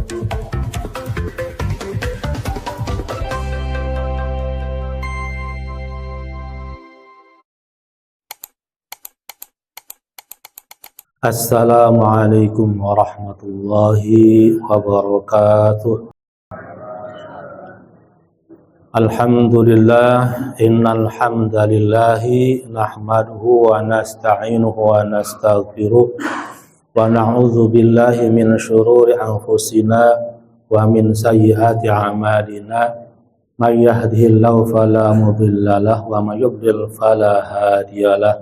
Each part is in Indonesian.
Assalamualaikum warahmatullahi wabarakatuh. Alhamdulillah, innal hamdalillahi nahmaduhu wa nasta'inuhu wa nastaghfiruh wa na'udzu billahi min syururi anfusina wa min sayyiati a'malina. May yahdihillahu fala mudhillalah wa may yudlil fala hadiyalah.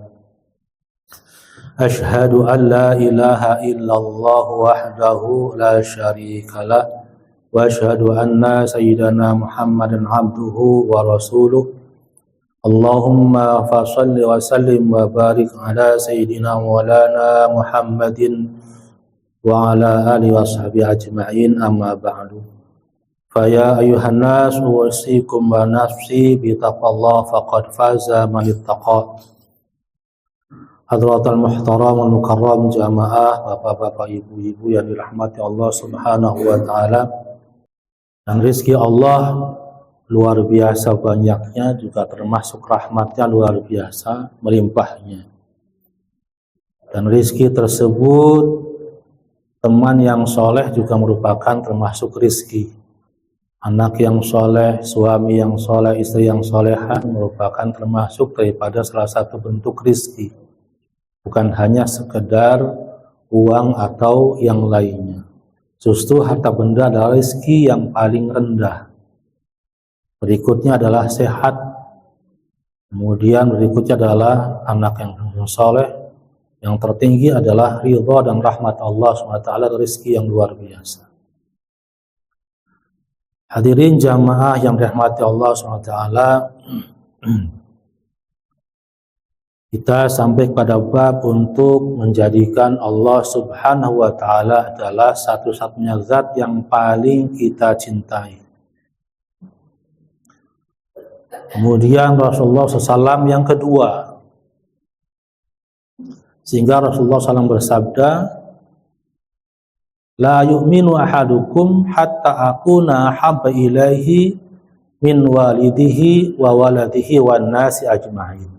Ashhadu an la ilaha illallah wahdahu la syarika lah wa ashhadu anna sayyidana Muhammadan abduhu wa rasuluh. Allahumma fa shalli wa sallim wa barik ala sayyidina maulana Muhammadin wa ala alihi wa sahbihi ajma'in, amma ba'du. Fa ya ayyuhan nas usikum wa nafsi bi taqwallah faqad faza man ittaqa. Hadratul muhtaram wal mukarram jamaah, bapak-bapak, ibu-ibu yang dirahmati Allah Subhanahu wa taala. Dan rezeki Allah luar biasa banyaknya, juga termasuk rahmatnya luar biasa melimpahnya. Dan rezeki tersebut, teman yang soleh juga merupakan termasuk rezeki. Anak yang soleh, suami yang soleh, istri yang solehah merupakan termasuk daripada salah satu bentuk rezeki. Bukan hanya sekedar uang atau yang lainnya. Justru harta benda adalah rezeki yang paling rendah. Berikutnya adalah sehat. Kemudian berikutnya adalah anak yang soleh. Yang tertinggi adalah ridha dan rahmat Allah SWT, rezeki yang luar biasa. Hadirin jamaah yang dirahmati Allah SWT, kita sampai pada bab untuk menjadikan Allah Subhanahu wa taala adalah satu-satunya zat yang paling kita cintai. Kemudian Rasulullah SAW yang kedua. Sehingga Rasulullah SAW bersabda, la yu'minu ahadukum hatta akuna habba ilaihi min walidihi wa waladihi wan nasi ajma'in.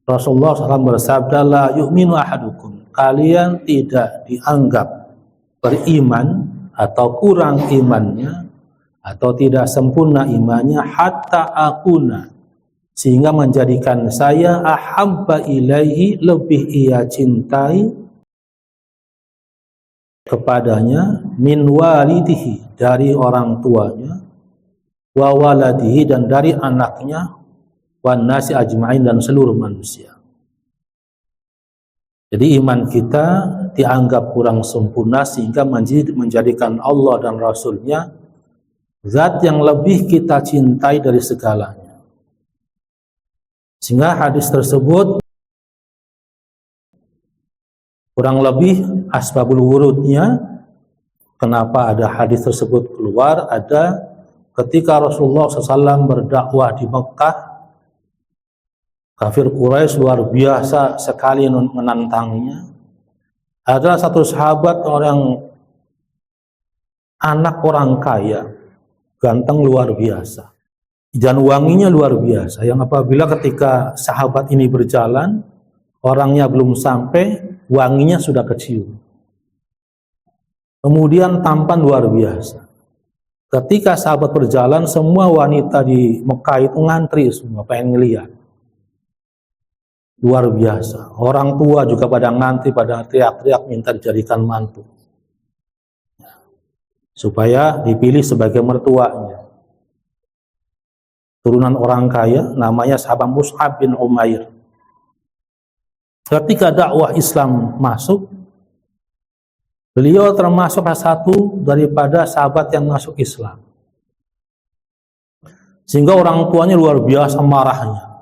Rasulullah SAW bersabda, la yu'minu ahadukum, kalian tidak dianggap beriman atau kurang imannya atau tidak sempurna imannya hatta akuna, sehingga menjadikan saya ahabba ilaihi, lebih ia cintai kepadanya, min walidihi, dari orang tuanya, wa waladihi, dan dari anaknya, wan nasi ajma'in, dan seluruh manusia. Jadi iman kita dianggap kurang sempurna sehingga menjadikan Allah dan Rasulnya zat yang lebih kita cintai dari segalanya. Sehingga hadis tersebut kurang lebih asbabul wurudnya, kenapa ada hadis tersebut keluar, ada ketika Rasulullah SAW berdakwah di Mekah. Kafir Quraisy luar biasa sekali menantangnya. Ada satu sahabat, anak orang kaya, ganteng luar biasa, dan wanginya luar biasa, yang apabila ketika sahabat ini berjalan, orangnya belum sampai, wanginya sudah kecium. Kemudian tampan luar biasa. Ketika sahabat berjalan, semua wanita di Mekah itu ngantri semua, pengen ngeliat. Luar biasa. Orang tua juga pada ngantri, pada teriak-teriak minta dijadikan mantu, supaya dipilih sebagai mertuanya. Turunan orang kaya, namanya sahabat Mus'ab bin Umair. Ketika dakwah Islam masuk, beliau termasuk salah satu daripada sahabat yang masuk Islam. Sehingga orang tuanya luar biasa marahnya.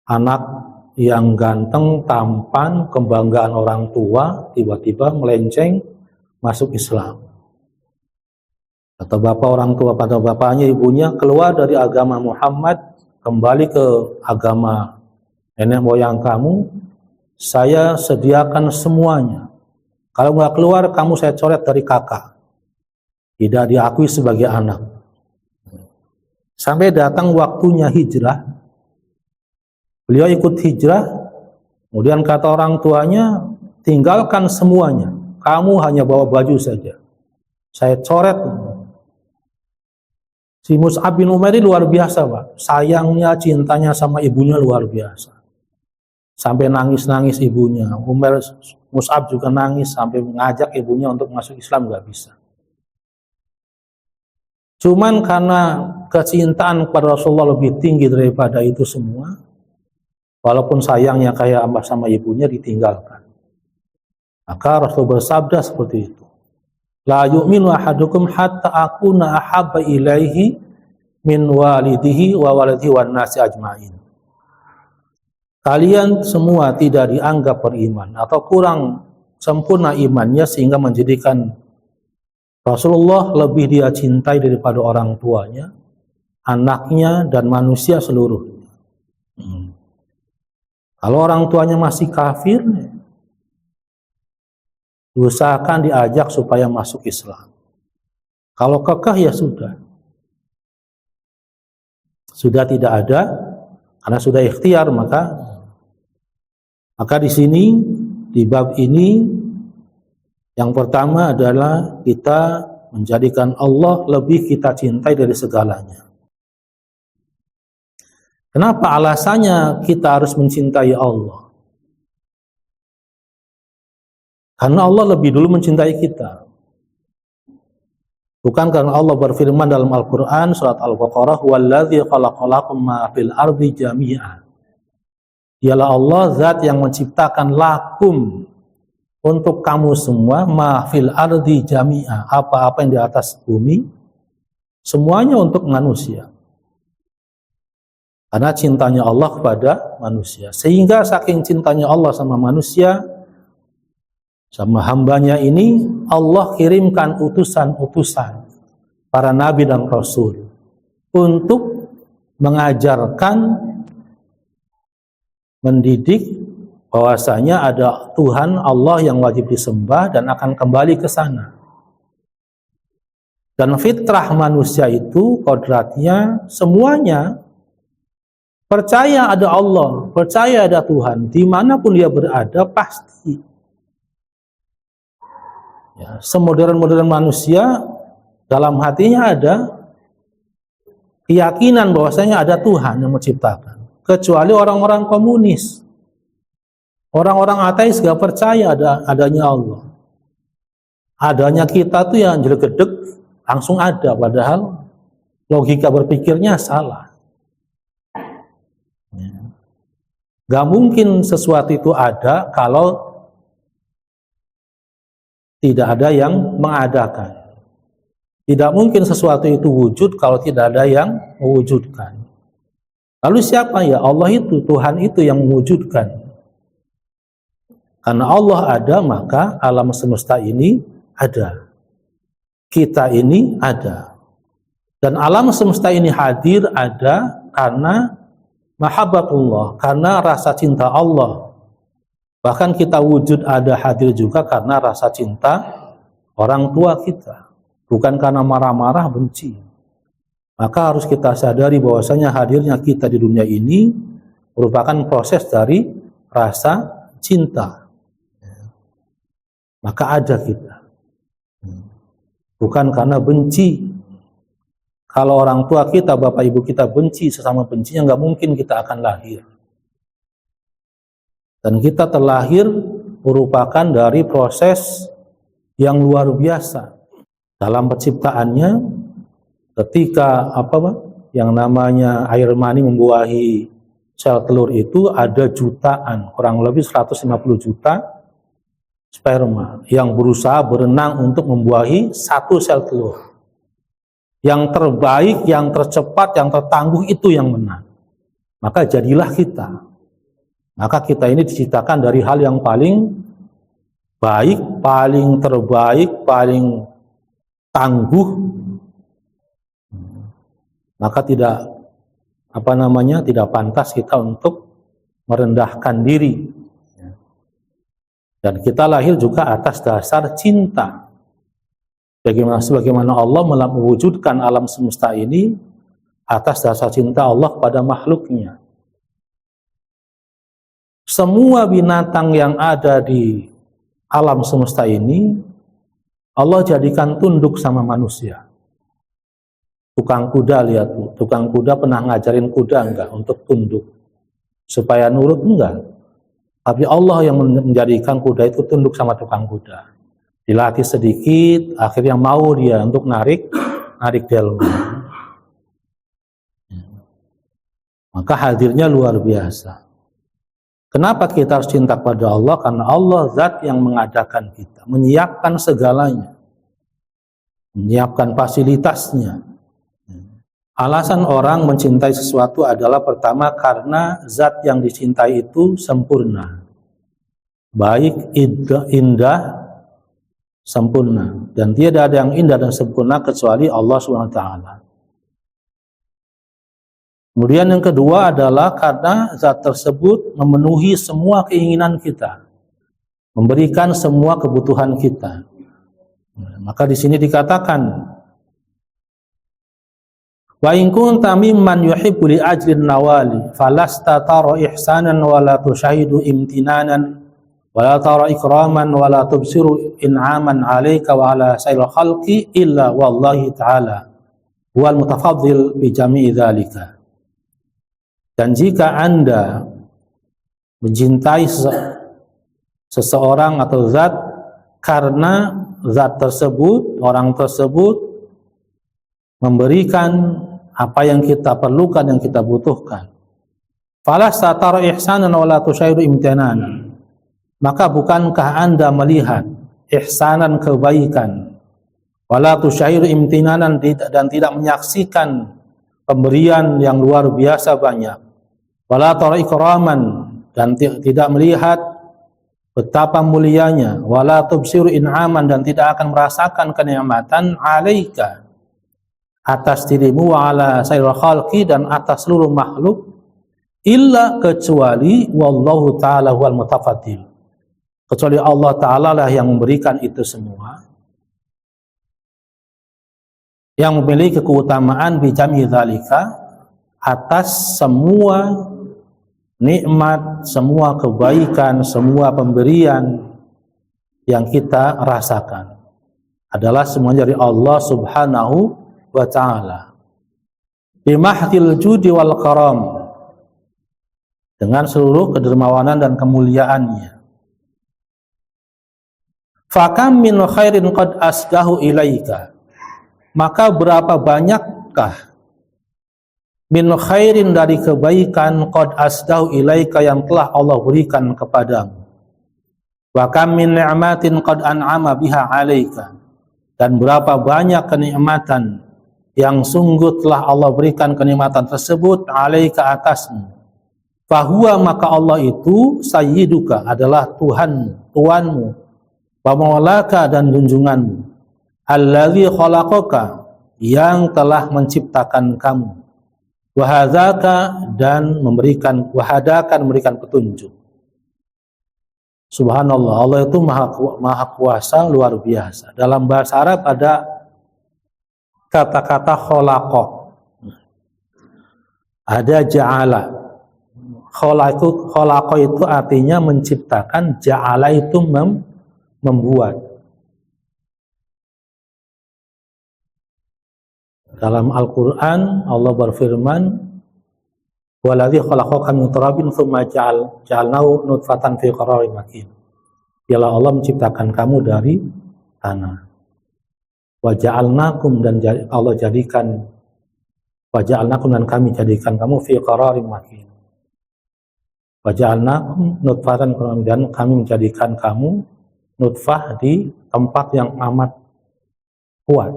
Anak yang ganteng, tampan, kebanggaan orang tua, tiba-tiba melenceng masuk Islam. Kata bapak orang tua pada bapaknya, ibunya, keluar dari agama Muhammad, kembali ke agama nenek moyang kamu, saya sediakan semuanya. Kalau nggak keluar, kamu saya coret dari kakak. Tidak diakui sebagai anak. Sampai datang waktunya hijrah. Beliau ikut hijrah. Kemudian kata orang tuanya, tinggalkan semuanya. Kamu hanya bawa baju saja. Saya coret. Si Mus'ab bin Umair ini luar biasa, Pak. Sayangnya, cintanya sama ibunya luar biasa. Sampai nangis-nangis ibunya. Mus'ab juga nangis sampai mengajak ibunya untuk masuk Islam, nggak bisa. Cuman karena kecintaan kepada Rasulullah lebih tinggi daripada itu semua, walaupun sayangnya kayak sama ibunya ditinggalkan. Maka Rasul bersabda seperti itu. La yu'minu ahadukum hatta akuna ahabba ilaihi min walidihi wa waladihi wan nasi ajma'in. Kalian semua tidak dianggap beriman atau kurang sempurna imannya sehingga menjadikan Rasulullah lebih dia cintai daripada orang tuanya, anaknya, dan manusia seluruhnya. Kalau orang tuanya masih kafir, usahakan diajak supaya masuk Islam. Kalau kekeh ya sudah. Sudah tidak ada, karena sudah ikhtiar, maka di sini, di bab ini, yang pertama adalah kita menjadikan Allah lebih kita cintai dari segalanya. Kenapa alasannya kita harus mencintai Allah? Karena Allah lebih dulu mencintai kita. Bukan karena Allah berfirman dalam Al-Quran surat Al-Baqarah, "Walladzi khalaqalakum ma fil ardi jami'a." Dialah Allah zat yang menciptakan lakum untuk kamu semua ma fil ardi jami'a, apa-apa yang di atas bumi semuanya untuk manusia. Karena cintanya Allah kepada manusia, sehingga saking cintanya Allah sama manusia, sama hambanya ini, Allah kirimkan utusan-utusan para nabi dan rasul untuk mengajarkan, mendidik bahwasanya ada Tuhan Allah yang wajib disembah dan akan kembali ke sana. Dan fitrah manusia itu, kodratnya, semuanya percaya ada Allah, percaya ada Tuhan, dimanapun dia berada pasti. Ya, semodern-modern manusia dalam hatinya ada keyakinan bahwasanya ada Tuhan yang menciptakan, kecuali orang-orang komunis. Orang-orang ateis gak percaya adanya Allah. Adanya kita tuh yang jedeg-jedeg langsung ada, padahal logika berpikirnya salah. Gak mungkin sesuatu itu ada kalau tidak ada yang mengadakan. Tidak mungkin sesuatu itu wujud kalau tidak ada yang mewujudkan. Lalu siapa? Ya Allah itu, Tuhan itu yang mewujudkan. Karena Allah ada, maka alam semesta ini ada. Kita ini ada. Dan alam semesta ini hadir ada karena mahabbatullah, karena rasa cinta Allah. Bahkan kita wujud ada hadir juga karena rasa cinta orang tua kita. Bukan karena marah-marah, benci. Maka harus kita sadari bahwasanya hadirnya kita di dunia ini merupakan proses dari rasa cinta. Maka ada kita. Bukan karena benci. Kalau orang tua kita, bapak ibu kita benci, sesama bencinya, nggak mungkin kita akan lahir. Dan kita terlahir merupakan dari proses yang luar biasa. Dalam penciptaannya, ketika yang namanya air mani membuahi sel telur itu ada jutaan, kurang lebih 150 juta sperma yang berusaha berenang untuk membuahi satu sel telur. Yang terbaik, yang tercepat, yang tertangguh itu yang menang. Maka jadilah kita. Maka kita ini diciptakan dari hal yang paling baik, paling terbaik, paling tangguh. Maka tidak tidak pantas kita untuk merendahkan diri. Dan kita lahir juga atas dasar cinta. Sebagaimana Allah mewujudkan alam semesta ini atas dasar cinta Allah pada makhluknya. Semua binatang yang ada di alam semesta ini Allah jadikan tunduk sama manusia. Tukang kuda, lihat tuh, tukang kuda pernah ngajarin kuda enggak untuk tunduk supaya nurut? Enggak. Tapi Allah yang menjadikan kuda itu tunduk sama tukang kuda. Dilatih sedikit, akhirnya mau dia untuk narik delman. Maka hadirnya luar biasa. Kenapa kita harus cinta pada Allah? Karena Allah zat yang mengadakan kita, menyiapkan segalanya, menyiapkan fasilitasnya. Alasan orang mencintai sesuatu adalah pertama karena zat yang dicintai itu sempurna, baik, indah, sempurna, dan tidak ada yang indah dan sempurna kecuali Allah SWT. Kemudian yang kedua adalah karena zat tersebut memenuhi semua keinginan kita, memberikan semua kebutuhan kita. Maka di sini dikatakan, wa in kunta mimman yuhibbu li ajrin nawali falasta tara ihsanan wa la tushahidu imtinanan wa la tara ikraman wa la tubsiru in'aman 'alaika wa 'ala sairil khalqi illa wallahi ta'ala wal mutafaddil bi jami'i dzalika. Dan jika Anda mencintai seseorang atau zat karena zat tersebut, orang tersebut memberikan apa yang kita perlukan, yang kita butuhkan. Falasta tara ihsanan wa la tushahidu imtinanan. Maka bukankah Anda melihat ihsanan, kebaikan, wa la tushahidu imtinanan, dan tidak menyaksikan pemberian yang luar biasa banyak, wa la tara ikraman, dan tidak melihat betapa mulianya, wa la tubsiru in'aman, dan tidak akan merasakan kenikmatan, 'alaika, atas dirimu, wa 'ala sairil khalqi, dan atas seluruh makhluk, illa, kecuali wallahu ta'ala wal mutafaddil, kecuali Allah Ta'ala lah yang memberikan itu semua, yang memiliki keutamaan bijami dzalika, atas semua nikmat, semua kebaikan, semua pemberian yang kita rasakan adalah semuanya dari Allah Subhanahu wa ta'ala, bimahtil judi wal karam, dengan seluruh kedermawanan dan kemuliaannya. Fakam min khairin qad asdahu ilaika, maka berapa banyakkah min khairin, dari kebaikan, qad asdahu ilaika, yang telah Allah berikan kepadamu. Wa kam min ni'matin qad an'ama biha alaika, dan berapa banyak kenikmatan yang sungguh telah Allah berikan kenikmatan tersebut alaika, atasmu. Fahuwa, maka Allah itu sayyiduka, adalah Tuhanmu, wa maulaka, dan junjunganmu, allazi khalaqaka, yang telah menciptakan kamu, wa hadzaka, dan memberikan petunjuk. Subhanallah, Allah itu maha kuasa, luar biasa. Dalam bahasa Arab ada kata-kata khalaqa, ada ja'ala. Khalaqa itu artinya menciptakan, ja'ala itu membuat. Dalam Al-Quran Allah berfirman, waladzi khalaqaka min turabin tsumma ja'alnahu nutfatan fi qararin makin. Dialah Allah menciptakan kamu dari tanah. Wa ja'alnakum, dan Allah jadikan, wa ja'alnakum, dan kami jadikan kamu fi qararin makin. Wa ja'alnakum nutfatan, dan kami menjadikan kamu nutfah di tempat yang amat kuat,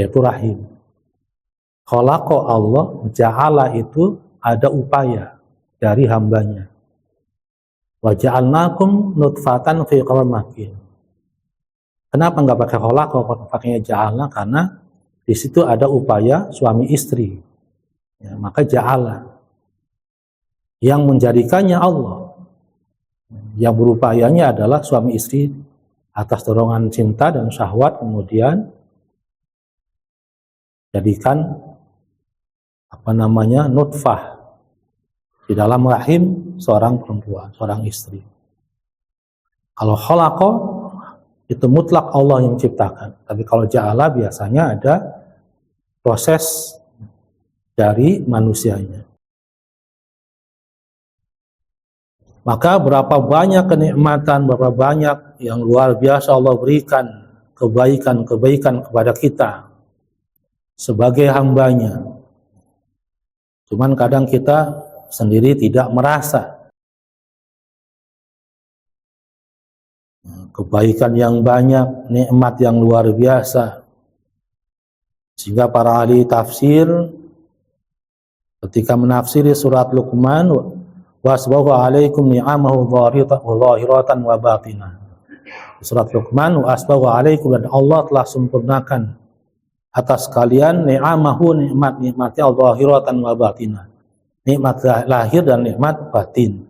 yaitu rahim. Khalaqa Allah, ja'ala itu ada upaya dari hambanya. Wa ja'alnakum nutfatan fi qararin makin. Kenapa nggak pakai khalaqa, pakainya ja'ala? Karena di situ ada upaya suami istri. Ya, maka ja'ala, yang menjadikannya Allah. Yang berupayanya adalah suami istri atas dorongan cinta dan syahwat, kemudian jadikan nutfah di dalam rahim seorang perempuan, seorang istri. Kalau khalaqa itu mutlak Allah yang ciptakan. Tapi kalau ja'ala biasanya ada proses dari manusianya. Maka berapa banyak kenikmatan, berapa banyak yang luar biasa Allah berikan, kebaikan-kebaikan kepada kita sebagai hambanya. Cuman kadang kita sendiri tidak merasa kebaikan yang banyak, nikmat yang luar biasa. Sehingga para ahli tafsir ketika menafsiri surat Luqman, wasbahu alaikum ni'amahu zahiratan wa batinah. Surat Luqman, wasbahu alaikum, dan Allah telah sempurnakan atas kalian ni'amahu, nikmat-nikmatnya zahiratan wa batinah. Nikmat lahir dan nikmat batin.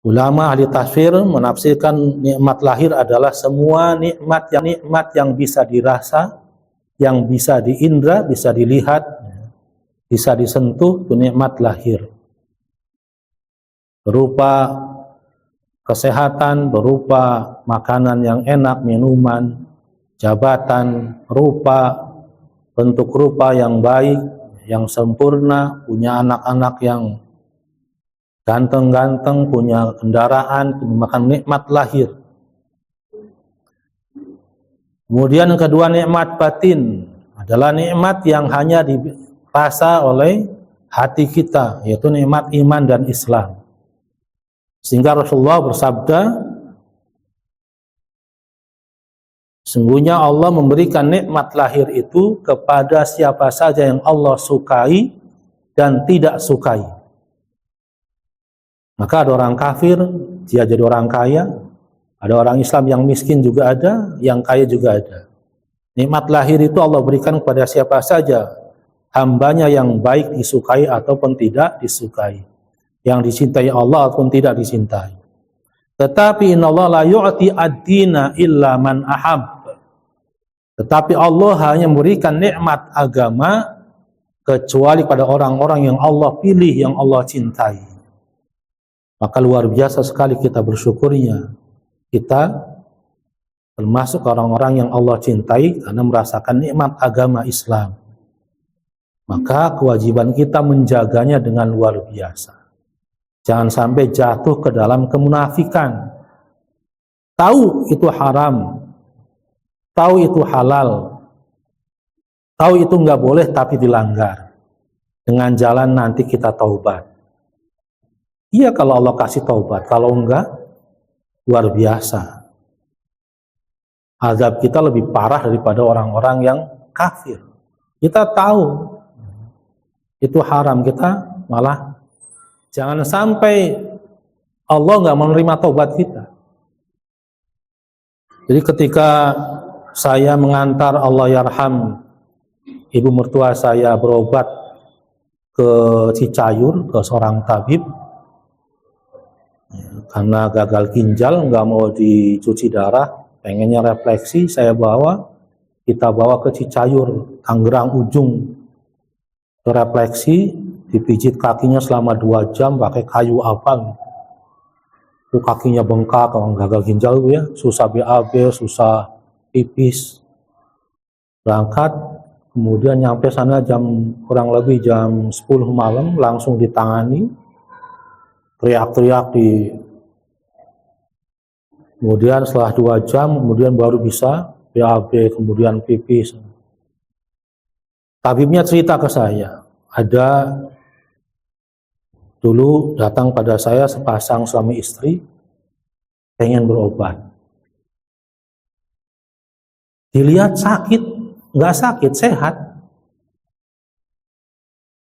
Ulama ahli tafsir menafsirkan nikmat lahir adalah semua nikmat yang bisa dirasa, yang bisa diindra, bisa dilihat, bisa disentuh, itu nikmat lahir. Berupa kesehatan, berupa makanan yang enak, minuman, jabatan, bentuk rupa yang baik, yang sempurna, punya anak-anak yang ganteng-ganteng, punya kendaraan, makan, nikmat lahir. Kemudian yang kedua, nikmat batin adalah nikmat yang hanya dirasa oleh hati kita, yaitu nikmat iman dan Islam. Sehingga Rasulullah bersabda, sungguhnya Allah memberikan nikmat lahir itu kepada siapa saja yang Allah sukai dan tidak sukai. Maka ada orang kafir, dia jadi orang kaya. Ada orang Islam yang miskin juga ada, yang kaya juga ada. Nikmat lahir itu Allah berikan kepada siapa saja hambanya yang baik disukai ataupun tidak disukai, yang dicintai Allah ataupun tidak dicintai. Tetapi innallaha la yu'ti ad-dina illa man ahab. Tetapi Allah hanya memberikan nikmat agama kecuali pada orang-orang yang Allah pilih, yang Allah cintai. Maka luar biasa sekali kita bersyukurnya. Kita termasuk orang-orang yang Allah cintai karena merasakan nikmat agama Islam. Maka kewajiban kita menjaganya dengan luar biasa. Jangan sampai jatuh ke dalam kemunafikan. Tahu itu haram, tahu itu halal, tahu itu nggak boleh tapi dilanggar. Dengan jalan nanti kita taubat. Iya kalau Allah kasih taubat, kalau enggak, luar biasa. Azab kita lebih parah daripada orang-orang yang kafir. Kita tahu itu haram, kita malah jangan sampai Allah enggak menerima taubat kita. Jadi ketika saya mengantar Allah yarham ibu mertua saya berobat ke Cicayur, ke seorang tabib, karena gagal ginjal, nggak mau dicuci darah, pengennya refleksi, kita bawa ke Cicayur, Tangerang ujung, ke refleksi, dipijit kakinya selama 2 jam pakai kayu apa, itu kakinya bengkak, kalau gagal ginjal ya, susah BAB, susah pipis. Berangkat, kemudian nyampe sana kurang lebih jam 10 malam, langsung ditangani, teriak-teriak kemudian setelah 2 jam kemudian baru bisa BAB, kemudian pipis. Tabibnya cerita ke saya, ada dulu datang pada saya sepasang suami istri pengen berobat, dilihat sakit, nggak sakit, sehat.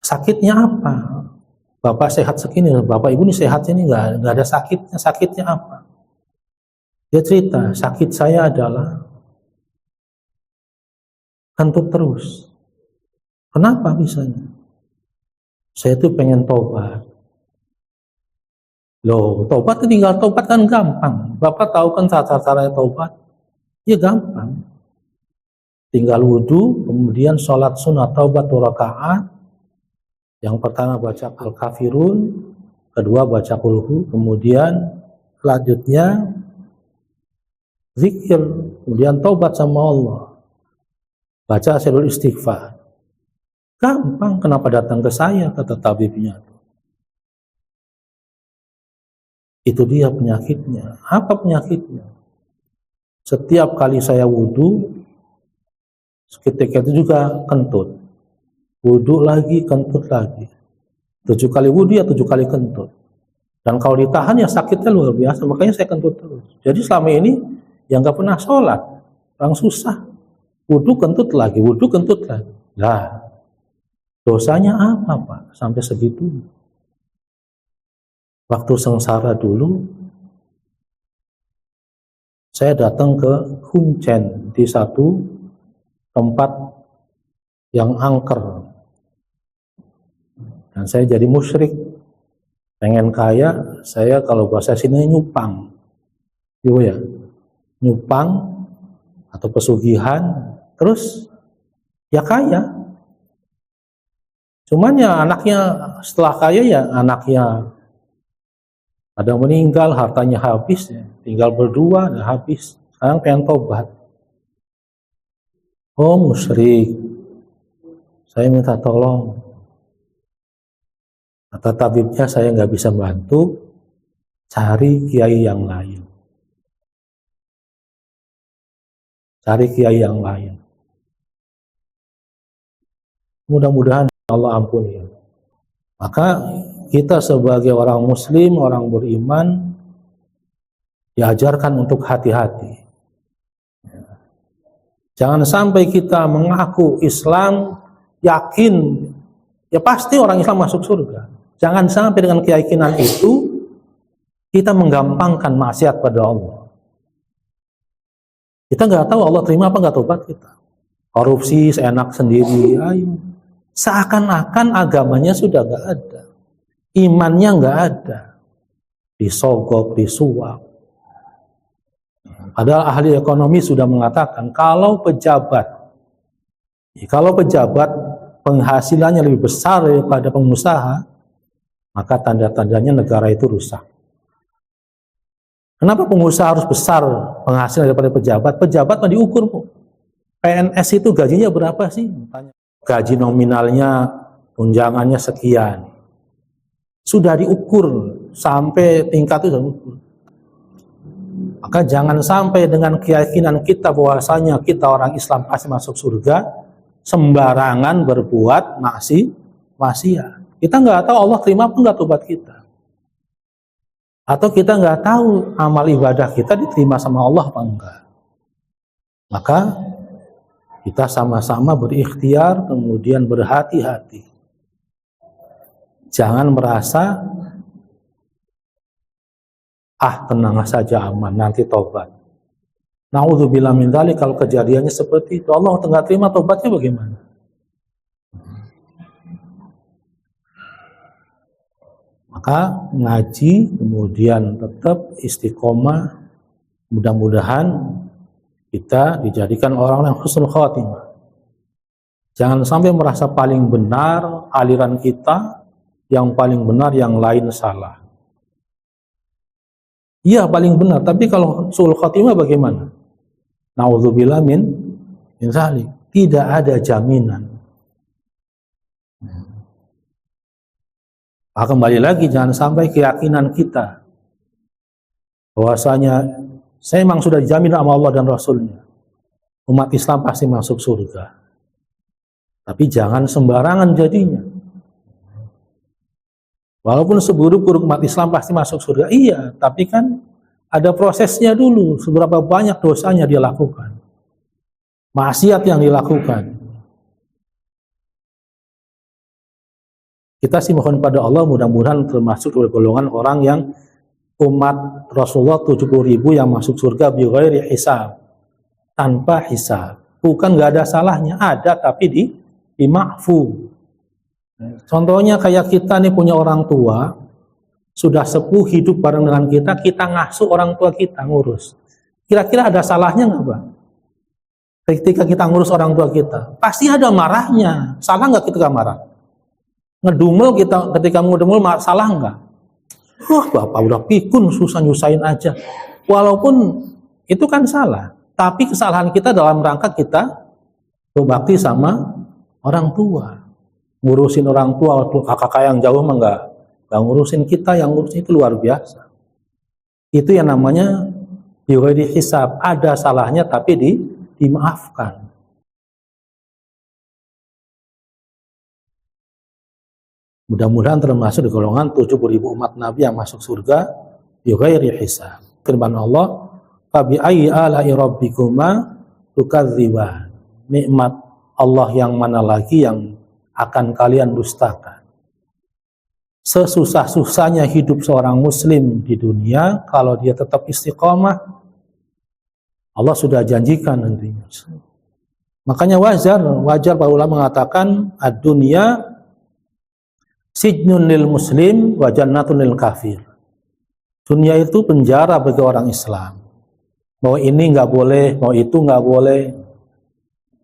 Sakitnya apa? Bapak sehat segini, bapak ibu ini sehat ini, nggak ada sakitnya. Sakitnya apa? Dia cerita, sakit saya adalah kentut terus. Kenapa misalnya? Saya tuh pengen tobat. Loh, tobat tinggal tobat kan gampang. Bapak tahu kan cara-cara tobat? Ya gampang. Tinggal wudhu, kemudian sholat sunat taubat 2 rakaat. Yang pertama baca Al-Kafirun, kedua baca Qulhu, kemudian selanjutnya zikir, kemudian taubat sama Allah. Baca Asyhadul Istighfar. Gampang, kenapa datang ke saya, kata tabibnya. Itu dia penyakitnya. Apa penyakitnya? Setiap kali saya wudhu, ketika itu juga kentut. Wudhu lagi, kentut lagi. 7 kali wudhu ya 7 kali kentut. Dan kalau ditahan ya sakitnya luar biasa, makanya saya kentut terus. Jadi selama ini yang gak pernah sholat, orang susah. Wudhu kentut lagi, wudhu kentut lagi. Nah, dosanya apa Pak? Sampai segitu. Waktu sengsara dulu, saya datang ke Huncen di satu tempat yang angker. Dan saya jadi musyrik. Pengen kaya, saya kalau bahasa sini nyupang. Gitu ya. Nyupang atau pesugihan, terus ya kaya. Cuman ya anaknya setelah kaya ya anaknya ada meninggal, hartanya habis, ya. Tinggal berdua, udah habis. Sekarang pengen tobat. Oh musyrik, saya minta tolong. Kata tabibnya saya nggak bisa bantu, cari kiai yang lain. Cari kiai yang lain. Mudah-mudahan Allah ampuni. Maka kita sebagai orang muslim, orang beriman, diajarkan untuk hati-hati. Jangan sampai kita mengaku Islam, yakin, ya pasti orang Islam masuk surga. Jangan sampai dengan keyakinan itu, kita menggampangkan maksiat pada Allah. Kita nggak tahu Allah terima apa nggak tobat kita. Korupsi seenak sendiri, ayo. Seakan-akan agamanya sudah nggak ada, imannya nggak ada, disogok, disuap. Padahal ahli ekonomi sudah mengatakan kalau pejabat penghasilannya lebih besar daripada pengusaha, maka tanda-tandanya negara itu rusak. Kenapa pengusaha harus besar penghasilan daripada pejabat? Pejabat mah diukur, Bu. PNS itu gajinya berapa sih? Gaji nominalnya, tunjangannya sekian. Sudah diukur sampai tingkat itu sudah diukur. Maka jangan sampai dengan keyakinan kita bahwasanya kita orang Islam pasti masuk surga, sembarangan berbuat maksiat. Kita nggak tahu Allah terima apa nggak tobat kita. Atau kita nggak tahu amal ibadah kita diterima sama Allah apa enggak. Maka kita sama-sama berikhtiar, kemudian berhati-hati. Jangan merasa, tenang saja aman, nanti tobat. Na'udzubillah min dzalik, kalau kejadiannya seperti itu, Allah nggak terima tobatnya bagaimana? Maka ngaji, kemudian tetap istiqomah, mudah-mudahan kita dijadikan orang yang husnul khatimah. Jangan sampai merasa paling benar aliran kita, yang paling benar yang lain salah. Iya paling benar, tapi kalau su'ul khatimah bagaimana? Na'udzubillah min dzalik. Tidak ada jaminan. Kembali lagi, jangan sampai keyakinan kita bahwasanya saya memang sudah dijamin sama Allah dan Rasulnya, umat Islam pasti masuk surga. Tapi jangan sembarangan jadinya. Walaupun seburuk-buruk umat Islam pasti masuk surga, iya, tapi kan ada prosesnya dulu, seberapa banyak dosanya dia lakukan, maksiat yang dilakukan. Kita sih mohon pada Allah mudah-mudahan termasuk dari golongan orang yang umat Rasulullah 70.000 yang masuk surga bi ghairi hisab, tanpa hisab. Bukan nggak ada salahnya, ada tapi di ma'fu. Contohnya kayak kita nih punya orang tua, sudah sepuh hidup bareng dengan kita, kita ngasuh orang tua kita, ngurus. Kira-kira ada salahnya nggak, Pak? Ketika kita ngurus orang tua kita, pasti ada marahnya. Salah nggak ketika marah? Ngedumel kita ketika ngedumel, salah nggak? Bapak udah pikun, susah nyusahin aja. Walaupun itu kan salah, tapi kesalahan kita dalam rangka kita berbakti sama orang tua. Ngurusin orang tua, waktu kakak yang jauh mah nggak ngurusin kita, yang ngurusin itu luar biasa. Itu yang namanya bighairi hisab, ada salahnya tapi dimaafkan. Mudah-mudahan termasuk di golongan 70.000 umat Nabi yang masuk surga bighairi hisab. Firman Allah, "Fa bi ayyi ala'i rabbikuma tukadziban." Nikmat Allah yang mana lagi yang akan kalian dustakan? Sesusah-susahnya hidup seorang muslim di dunia, kalau dia tetap istiqomah, Allah sudah janjikan nantinya. Makanya wajar para ulama mengatakan ad-dunya sijnun lil muslim wa jannatun lil kafir. Dunia itu penjara bagi orang Islam. Mau ini nggak boleh, mau itu nggak boleh.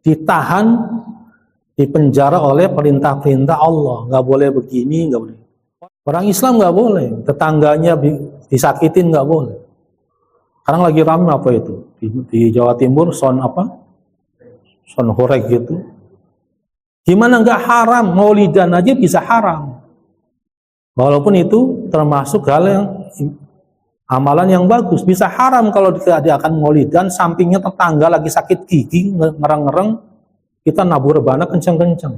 Ditahan, dipenjara oleh perintah-perintah Allah. Nggak boleh begini, nggak boleh. Orang Islam nggak boleh, tetangganya disakitin nggak boleh. Sekarang lagi ramai apa itu? Di Jawa Timur, son horeg gitu. Gimana nggak haram? Maulidan aja bisa haram. Walaupun itu termasuk hal yang amalan yang bagus, bisa haram kalau dia akan maulidan, sampingnya tetangga lagi sakit gigi, ngereng-ngereng, kita nabur rebana kenceng-kenceng.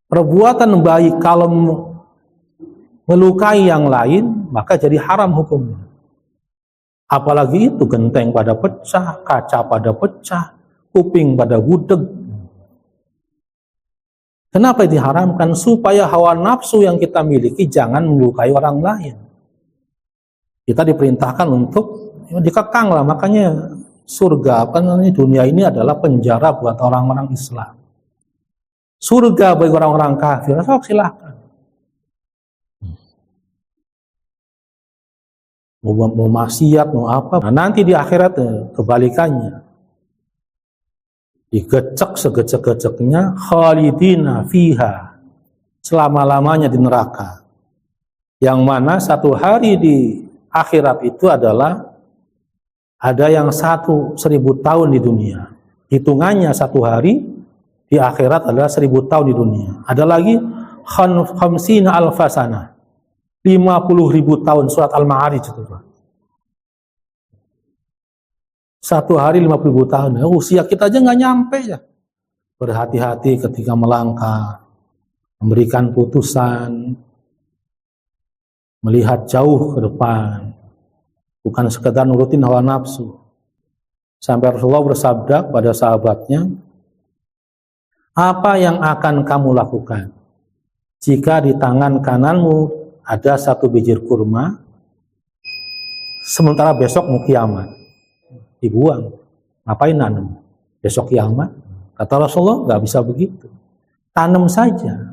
Perbuatan baik kalau melukai yang lain, maka jadi haram hukumnya. Apalagi itu genteng pada pecah, kaca pada pecah, kuping pada gudeg. Kenapa diharamkan? Supaya hawa nafsu yang kita miliki jangan melukai orang lain. Kita diperintahkan untuk dikekang lah, makanya surga, dunia ini adalah penjara buat orang-orang Islam. Surga bagi orang-orang kafir, silahkan. Mau maksiat, mau apa. Nah, nanti di akhirat kebalikannya. Digecek segecek-geceknya, khalidina fiha, selama-lamanya di neraka. Yang mana satu hari di akhirat itu adalah ada yang 1.000 tahun di dunia. Hitungannya satu hari di akhirat adalah 1.000 tahun di dunia. Ada lagi khamsina alfasana, 50.000 tahun, surat Al-Ma'arij itu. Satu hari 50.000 tahun. Usia kita aja nggak nyampe ya. Berhati-hati ketika melangkah, memberikan putusan, melihat jauh ke depan, bukan sekedar nurutin hawa nafsu. Sampai Rasulullah bersabda pada sahabatnya, apa yang akan kamu lakukan jika di tangan kananmu ada 1 biji kurma, sementara besok mau kiamat? Dibuang. Ngapain nanam? Besok kiamat? Kata Rasulullah, nggak bisa begitu. Tanam saja.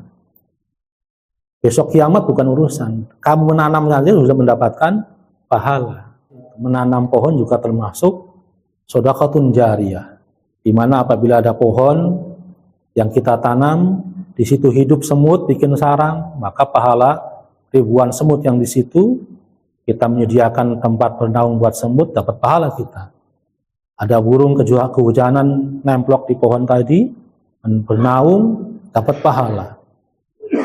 Besok kiamat bukan urusan. Kamu menanam saja sudah mendapatkan pahala. Menanam pohon juga termasuk shadaqatun jariyah. Di mana apabila ada pohon yang kita tanam, di situ hidup semut, bikin sarang, maka pahala ribuan semut yang di situ, kita menyediakan tempat bernaung buat semut, dapat pahala kita. Ada burung kehujanan nemplok di pohon tadi, bernaung, dapat pahala.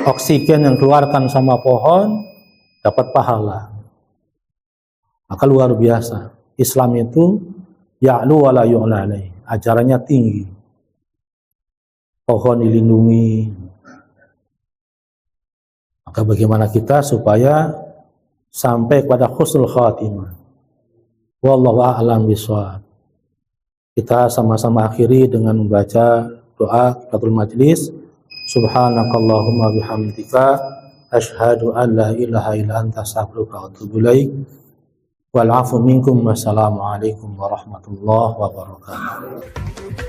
Oksigen yang keluarkan sama pohon, dapat pahala. Maka luar biasa. Islam itu ya'lu wa la yu'la alaih. Ajarannya tinggi. Pohon dilindungi. Maka bagaimana kita supaya sampai kepada husnul khatimah. Wallahu a'lam bishawab. Kita sama-sama akhiri dengan membaca doa kifaratul majlis. Subhanakallahumma bihamdika asyhadu an la ilaha illa anta astaghfiruka wa atubu ilaik. Wal 'afwu minkum. Wassalamu alaikum warahmatullahi wabarakatuh.